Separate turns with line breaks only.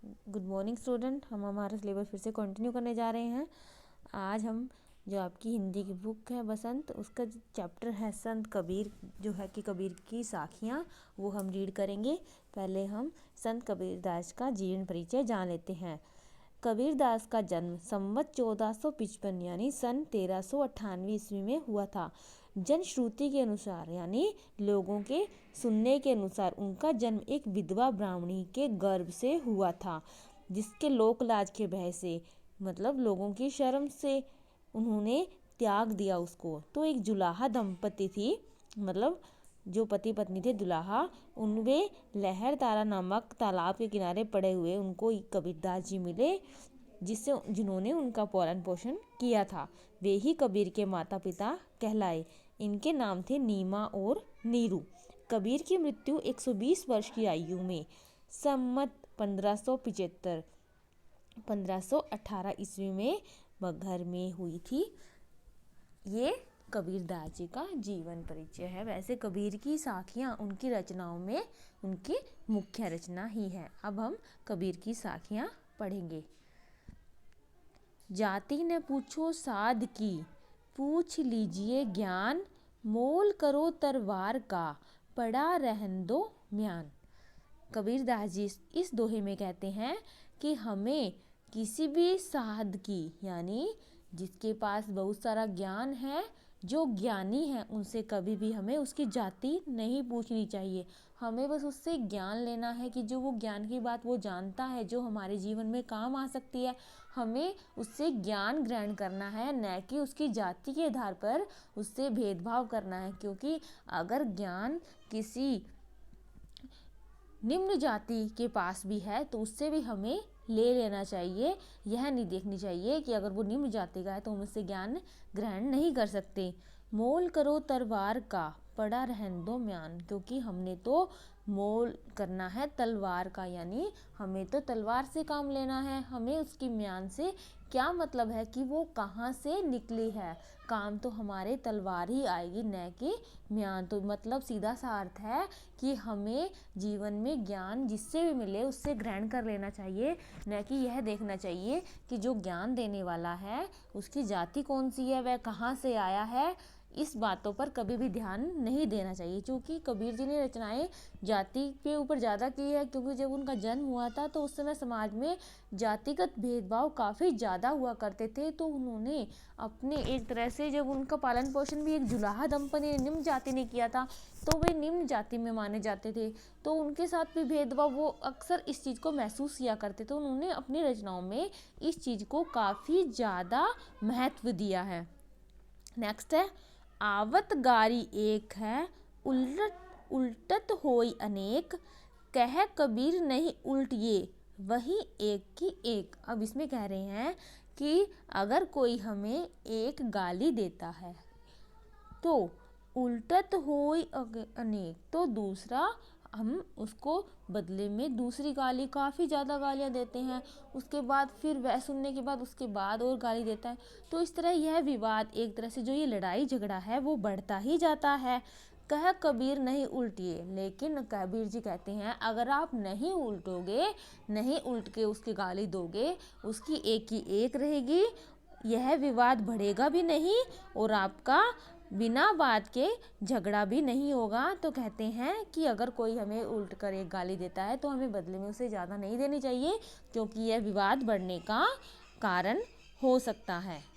Good morning student. हम हमारा syllabus फिर से कंटिन्यू करने जा रहे हैं। आज हम जो आपकी हिंदी की बुक है बसंत, उसका चैप्टर है संत कबीर, जो है कि कबीर की साखियाँ, वो हम रीड करेंगे। पहले हम संत कबीरदास का जीवन परिचय जान लेते हैं। कबीरदास का जन्म संवत 1455 यानी सन 1398 ईस्वी में हुआ था। जनश्रुति के अनुसार यानी लोगों के सुनने के अनुसार उनका जन्म एक विधवा ब्राह्मणी के गर्भ से हुआ था, जिसके लोक लाज के भय से, मतलब लोगों की शर्म से, उन्होंने त्याग दिया उसको। तो एक जुलाहा दंपति थी, मतलब जो पति पत्नी थे दुल्हा, उनमें लहर तारा नामक तालाब के किनारे पड़े हुए उनको कबीरदास जी मिले, जिन्होंने उनका पालन पोषण किया था। वे ही कबीर के माता पिता कहलाए। इनके नाम थे नीमा और नीरू। कबीर की मृत्यु 120 वर्ष की आयु में संमत 1518 ईस्वी में बघर में हुई थी। ये कबीरदास जी का जीवन परिचय है। वैसे कबीर की साखियाँ उनकी रचनाओं में उनकी मुख्य रचना ही है। अब हम कबीर की साखियाँ पढ़ेंगे। जाति न पूछो साध की, पूछ लीजिए ज्ञान, मोल करो तरवार का, पड़ा रहन दो म्यान। कबीरदास जी इस दोहे में कहते हैं कि हमें किसी भी साध की, यानी जिसके पास बहुत सारा ज्ञान है, जो ज्ञानी है, उनसे कभी भी हमें उसकी जाति नहीं पूछनी चाहिए। हमें बस उससे ज्ञान लेना है कि जो वो ज्ञान की बात वो जानता है, जो हमारे जीवन में काम आ सकती है, हमें उससे ज्ञान ग्रहण करना है, न कि उसकी जाति के आधार पर उससे भेदभाव करना है। क्योंकि अगर ज्ञान किसी निम्न जाति के पास भी है तो उससे भी हमें ले लेना चाहिए। यह नहीं देखनी चाहिए कि अगर वो निम्न जाति का है तो हम उससे ज्ञान ग्रहण नहीं कर सकते। मोल करो तरवार का, पड़ा रहन दो म्यान। क्योंकि हमने तो मोल करना है तलवार का, यानी हमें तो तलवार से काम लेना है। हमें उसकी म्यान से क्या मतलब है कि वो कहाँ से निकली है। काम तो हमारे तलवार ही आएगी, न कि म्यान। तो मतलब सीधा सा अर्थ है कि हमें जीवन में ज्ञान जिससे भी मिले उससे ग्रहण कर लेना चाहिए, न कि यह देखना चाहिए कि जो ज्ञान देने वाला है उसकी जाति कौन सी है, वह कहाँ से आया है। इस बातों पर कभी भी ध्यान नहीं देना चाहिए। क्योंकि कबीर जी ने रचनाएं जाति के ऊपर ज़्यादा की है, क्योंकि जब उनका जन्म हुआ था तो उस समय समाज में जातिगत भेदभाव काफ़ी ज़्यादा हुआ करते थे। तो उन्होंने अपने एक तरह से, जब उनका पालन पोषण भी एक जुलाहा दंपति ने, निम्न जाति ने किया था, तो वे निम्न जाति में माने जाते थे, तो उनके साथ भी भेदभाव, वो अक्सर इस चीज़ को महसूस किया करते थे। उन्होंने अपनी रचनाओं में इस चीज़ को काफ़ी ज़्यादा महत्व दिया है। नेक्स्ट है, आवत गारी एक है, उल्टत होई अनेक, कह कबीर नहीं उल्ट ये, वही एक की एक। अब इसमें कह रहे हैं कि अगर कोई हमें एक गाली देता है तो उल्टत होई अनेक, तो दूसरा हम उसको बदले में दूसरी गाली, काफ़ी ज़्यादा गालियाँ देते हैं, उसके बाद फिर वह सुनने के बाद उसके बाद और गाली देता है। तो इस तरह यह विवाद, एक तरह से जो ये लड़ाई झगड़ा है वो बढ़ता ही जाता है। कह कबीर नहीं उल्टिए, लेकिन कबीर जी कहते हैं अगर आप नहीं उल्टोगे, नहीं उल्ट के उसकी गाली दोगे, उसकी एक की एक रहेगी, यह विवाद बढ़ेगा भी नहीं और आपका बिना बात के झगड़ा भी नहीं होगा। तो कहते हैं कि अगर कोई हमें उल्ट कर एक गाली देता है तो हमें बदले में उसे ज़्यादा नहीं देनी चाहिए, क्योंकि यह विवाद बढ़ने का कारण हो सकता है।